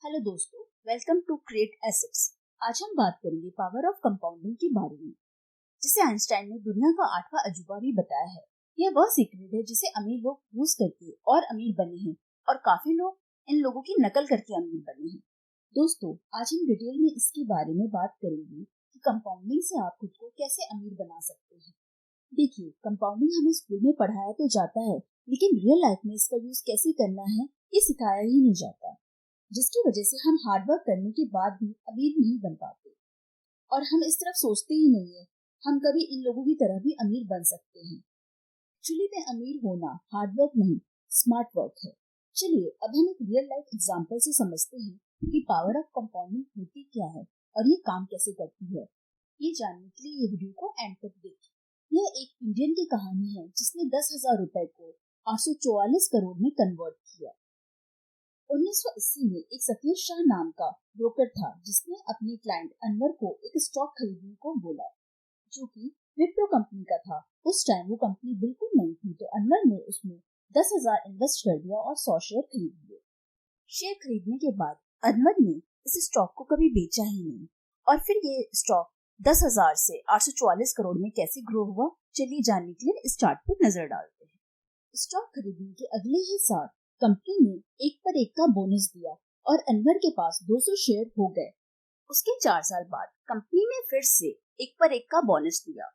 Hello दोस्तों, welcome to create assets. आज हम बात करेंगे पावर ऑफ कंपाउंडिंग के बारे में, जिसे आइंस्टाइन ने दुनिया का 8वां अजूबा भी बताया है। यह वह सीक्रेट है जिसे अमीर लोग यूज करके और अमीर बने हैं और काफी लोग इन लोगों की नकल करके अमीर बने हैं। दोस्तों, आज हम डिटेल में इसके बारे में बात करेंगे कि कंपाउंडिंग से आप खुद को कैसे अमीर बना सकते हैं। देखिए, कंपाउंडिंग हमें स्कूल में पढ़ाया तो जाता है, लेकिन रियल लाइफ में इसका यूज कैसे करना है ये सिखाया ही नहीं जाता, जिसकी वजह से हम हार्ड वर्क करने के बाद भी अमीर नहीं बन पाते। और हम इस तरफ सोचते ही नहीं है हम कभी इन लोगों की तरह भी अमीर बन सकते हैं। एक्चुअली में अमीर होना हार्ड वर्क नहीं, स्मार्ट वर्क है। चलिए अब हम एक रियल लाइफ एग्जांपल से समझते हैं कि पावर ऑफ कंपाउंडिंग होती क्या है और ये काम कैसे करती है। ये जानने के लिए ये वीडियो को एंड तक देखिए। यह एक इंडियन की कहानी है जिसने 10,000 रुपए को 844 करोड़ में कन्वर्ट किया। 1980 में एक सतीश शाह नाम का ब्रोकर था जिसने अपने क्लाइंट अनवर को एक स्टॉक खरीदने को बोला, जो कि विप्रो कंपनी का था। उस टाइम वो कंपनी बिल्कुल नहीं थी, तो अनवर ने उसमें 10,000 इन्वेस्ट कर दिया और 100 शेयर खरीद लिए। शेयर खरीदने के बाद अनवर ने इस स्टॉक को कभी बेचा ही नहीं। और फिर ये स्टॉक 10,000 से 844 करोड़ में कैसे ग्रो हुआ, चलिए जानने के लिए इस चार्ट पर नजर डालते हैं। स्टॉक खरीदने के अगले ही साल कंपनी ने एक पर एक का बोनस दिया और अनवर के पास 200 शेयर हो गए। उसके 4 साल बाद कंपनी ने फिर से एक पर एक का बोनस दिया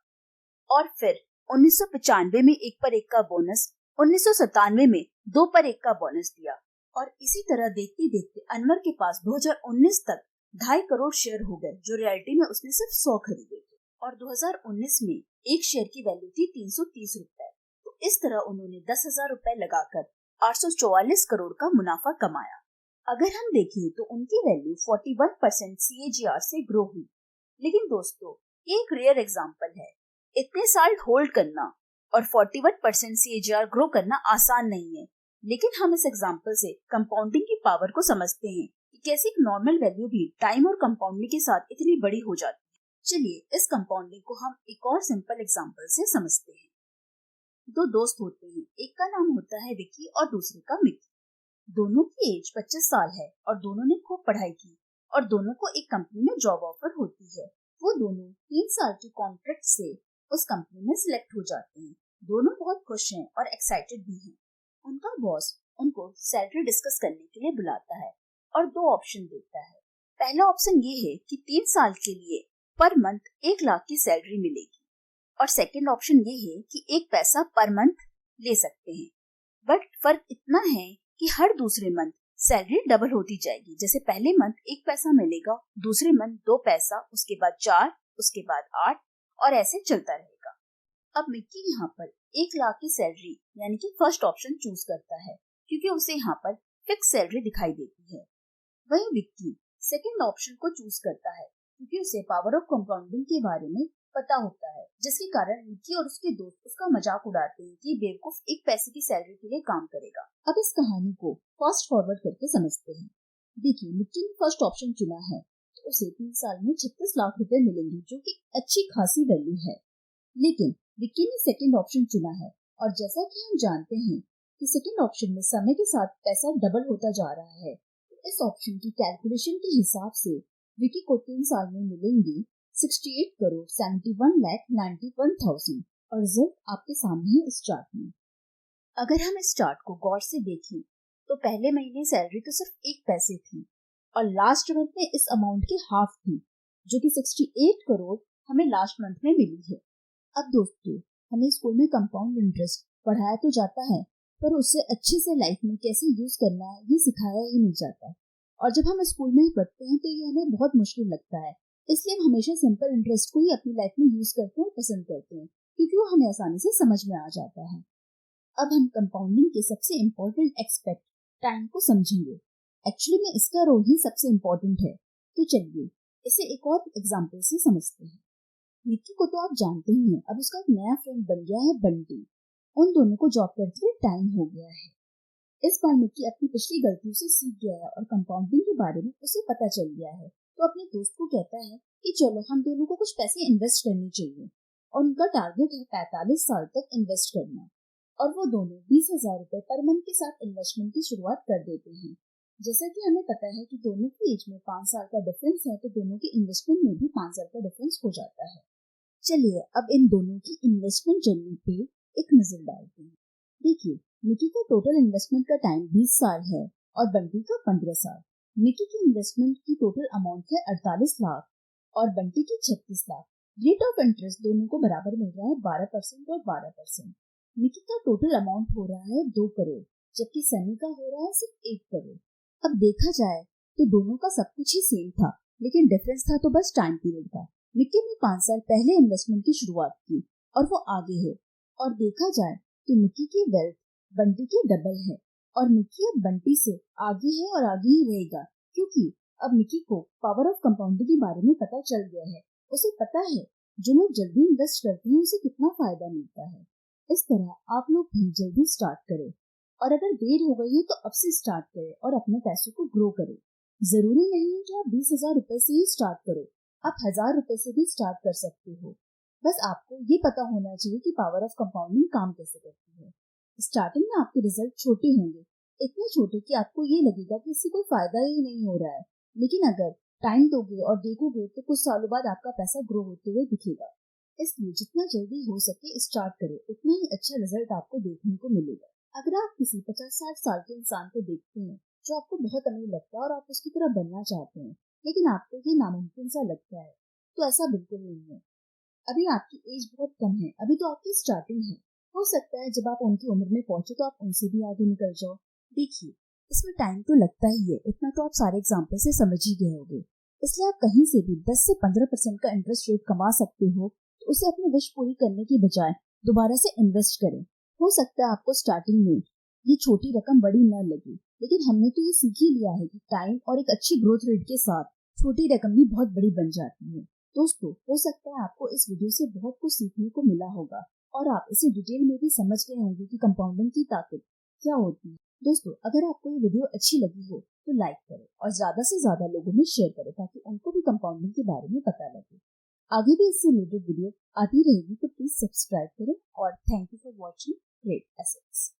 और फिर 1995 में एक पर एक का बोनस, 1997 में 2 पर एक का बोनस दिया। और इसी तरह देखते देखते अनवर के पास 2019 तक 2.5 करोड़ शेयर हो गए, जो रियलिटी में उसने सिर्फ 100 खरीदे थे। और 2019 में एक शेयर की वैल्यू थी 330 रुपए। तो इस तरह उन्होंने 10,000 रुपए लगाकर 844 करोड़ का मुनाफा कमाया। अगर हम देखें तो उनकी वैल्यू 41% CAGR से ग्रो हुई। लेकिन दोस्तों, ये एक रेयर एग्जांपल है। इतने साल होल्ड करना और 41% CAGR ग्रो करना आसान नहीं है। लेकिन हम इस एग्जांपल से कंपाउंडिंग की पावर को समझते हैं कि कैसे एक नॉर्मल वैल्यू भी टाइम और कंपाउंडिंग के साथ इतनी बड़ी हो जाती है। चलिए इस कंपाउंडिंग को हम एक और सिंपल एग्जांपल से समझते हैं। दो दोस्त होते हैं, एक का नाम होता है विक्की और दूसरे का मिक्की। दोनों की एज 25 साल है और दोनों ने खूब पढ़ाई की और दोनों को एक कंपनी में जॉब ऑफर होती है। वो दोनों 3 साल की कॉन्ट्रैक्ट से उस कंपनी में सिलेक्ट हो जाते हैं। दोनों बहुत खुश हैं और एक्साइटेड भी हैं। उनका बॉस उनको सैलरी डिस्कस करने के लिए बुलाता है और 2 ऑप्शन देता है। पहला ऑप्शन ये है कि 3 साल के लिए पर मंथ 1 लाख की सैलरी मिलेगी और सेकंड ऑप्शन ये है कि 1 पैसा पर मंथ ले सकते हैं। बट फर्क इतना है कि हर दूसरे मंथ सैलरी डबल होती जाएगी। जैसे पहले मंथ 1 पैसा मिलेगा, दूसरे मंथ 2 पैसा, उसके बाद 4, उसके बाद 8 और ऐसे चलता रहेगा। अब मिक्की यहाँ पर 1 लाख की सैलरी यानी कि फर्स्ट ऑप्शन चूज करता है, क्योंकि उसे यहाँ पर फिक्स सैलरी दिखाई देती है। वही विक्की सेकंड ऑप्शन को चूज करता है, क्योंकि उसे पावर ऑफ कंपाउंडिंग के बारे में पता होता है, जिसके कारण मिक्की और उसके दोस्त उसका मजाक उड़ाते हैं कि बेवकूफ 1 पैसे की सैलरी के लिए काम करेगा। अब इस कहानी को फास्ट फॉरवर्ड करके समझते हैं। देखिए, मिक्की ने फर्स्ट ऑप्शन चुना है तो उसे 3 साल में 36 लाख रुपए मिलेंगे, जो कि अच्छी खासी वैल्यू है। लेकिन विक्की ने सेकंड ऑप्शन चुना है और जैसा कि हम जानते हैं कि सेकंड ऑप्शन में समय के साथ पैसा डबल होता जा रहा है, तो इस ऑप्शन की कैलकुलेशन के हिसाब से विक्की को 3 साल में मिलेंगे 68 करोड़ 71 लाख 91,000 और रिजल्ट आपके सामने है इस चार्ट में। अगर हम इस चार्ट को गौर से देखें तो पहले महीने सैलरी तो सिर्फ 1 पैसे थी और लास्ट मंथ में इस अमाउंट की हाफ थी, जो कि 68 करोड़ हमें लास्ट मंथ में मिली है। अब दोस्तों, हमें स्कूल में कंपाउंड इंटरेस्ट पढ़ाया तो जाता है, पर उससे अच्छे से लाइफ में कैसे यूज करना है ये सिखाया ही नहीं जाता। और जब हम स्कूल में पढ़ते हैं तो ये हमें बहुत मुश्किल लगता है। इसलिए हम हमेशा सिंपल इंटरेस्ट को ही अपनी लाइफ में यूज करते हैं, पसंद करते हैं, क्योंकि वो हमें आसानी से समझ में आ जाता है। अब हम कंपाउंडिंग के सबसे इम्पोर्टेंट एक्सपेक्ट टाइम को समझेंगे। एक्चुअली में इसका रोल ही सबसे इम्पोर्टेंट है। तो चलिए इसे एक और एग्जाम्पल से समझते हैं। मिक्की को तो आप जानते ही हैं, अब उसका एक नया फ्रेंड बन गया है बंटी। उन दोनों को जॉब करते हुए टाइम हो गया है। इस बार मिक्की अपनी पिछली गलतियों से सीख गया है और कंपाउंडिंग के बारे में उसे पता चल गया है, तो अपने दोस्त को कहता है कि चलो हम दोनों को कुछ पैसे इन्वेस्ट करने चाहिए। और उनका टारगेट है 45 साल तक इन्वेस्ट करना और वो दोनों 20,000 रुपए पर मंथ के साथ इन्वेस्टमेंट की शुरुआत कर देते हैं। जैसा कि हमें पता है कि दोनों की एज में 5 साल का डिफरेंस है, तो दोनों के इन्वेस्टमेंट में भी 5 साल का डिफरेंस हो जाता है। चलिए अब इन दोनों की इन्वेस्टमेंट जर्नी पे एक नजर डालते हैं। देखिए, निकी का टोटल इन्वेस्टमेंट का टाइम 20 साल है और बंटी का 15 साल। निकी की इन्वेस्टमेंट की टोटल अमाउंट है 48 लाख और बंटी की 36 लाख। रेट ऑफ इंटरेस्ट दोनों को बराबर मिल रहा है 12% और 12%। निकी का टोटल अमाउंट हो रहा है 2 करोड़, जबकि सनी का हो रहा है सिर्फ 1 करोड़। अब देखा जाए तो दोनों का सब कुछ ही सेम था, लेकिन डिफरेंस था तो बस टाइम पीरियड का। निकी ने 5 साल पहले इन्वेस्टमेंट की शुरुआत की और वो आगे है। और देखा जाए तो निकी की वेल्थ बंटी की डबल है और निकी अब बंटी से आगे है और आगे ही रहेगा, क्योंकि अब निकी को पावर ऑफ कंपाउंडिंग के बारे में पता चल गया है। उसे पता है जो लोग जल्दी इन्वेस्ट करते हैं उसे कितना फायदा मिलता है। इस तरह आप लोग भी जल्दी स्टार्ट करें, और अगर देर हो गई है तो अब से स्टार्ट करें और अपने पैसों को ग्रो करें। जरूरी नहीं है कि आप 20,000 रुपए से ही स्टार्ट करो, आप 1,000 रुपए से भी स्टार्ट कर सकते हो। बस आपको ये पता होना चाहिए कि पावर ऑफ कंपाउंडिंग काम कैसे करती है। स्टार्टिंग में आपके रिजल्ट छोटे होंगे, इतने छोटे कि आपको ये लगेगा कि इससे कोई फायदा ही नहीं हो रहा है, लेकिन अगर टाइम दोगे और देखोगे तो कुछ सालों बाद आपका पैसा ग्रो होते हुए दिखेगा। इसलिए जितना जल्दी हो सके स्टार्ट करें, उतना ही अच्छा रिजल्ट आपको देखने को मिलेगा। अगर आप किसी 50-60 साल के इंसान को देखते हैं जो आपको बहुत अमीर लगता है और आप उसकी तरह बनना चाहते हैं, लेकिन आपको ये नामुमकिन सा लगता है, तो ऐसा बिल्कुल नहीं है। अभी आपकी एज बहुत कम है, अभी तो आपकी स्टार्टिंग है। हो सकता है जब आप उनकी उम्र में पहुंचे तो आप उनसे भी आगे निकल जाओ। देखिए, इसमें टाइम तो लगता ही है, इतना तो आप सारे एग्जाम्पल से समझ ही गए होंगे। इसलिए आप कहीं से भी 10 से 15% का इंटरेस्ट रेट कमा सकते हो, तो उसे अपनी विश पूरी करने की बजाय दोबारा से इन्वेस्ट करें। हो सकता है आपको स्टार्टिंग में ये छोटी रकम बड़ी न लगे, लेकिन हमने तो ये सीख ही लिया है कि टाइम और एक अच्छी ग्रोथ रेट के साथ छोटी रकम भी बहुत बड़ी बन जाती है। दोस्तों, हो सकता है आपको इस वीडियो से बहुत कुछ सीखने को मिला होगा और आप इसे डिटेल में भी समझ गए होंगे कि कंपाउंडिंग की ताकत क्या होती है। दोस्तों, अगर आपको ये वीडियो अच्छी लगी हो तो लाइक करें और ज्यादा से ज्यादा लोगों में शेयर करें ताकि उनको भी कंपाउंडिंग के बारे में पता लगे। आगे भी इससे रिलेटेड वीडियो आती रहेगी, तो प्लीज सब्सक्राइब करें और thank you for watching great assets.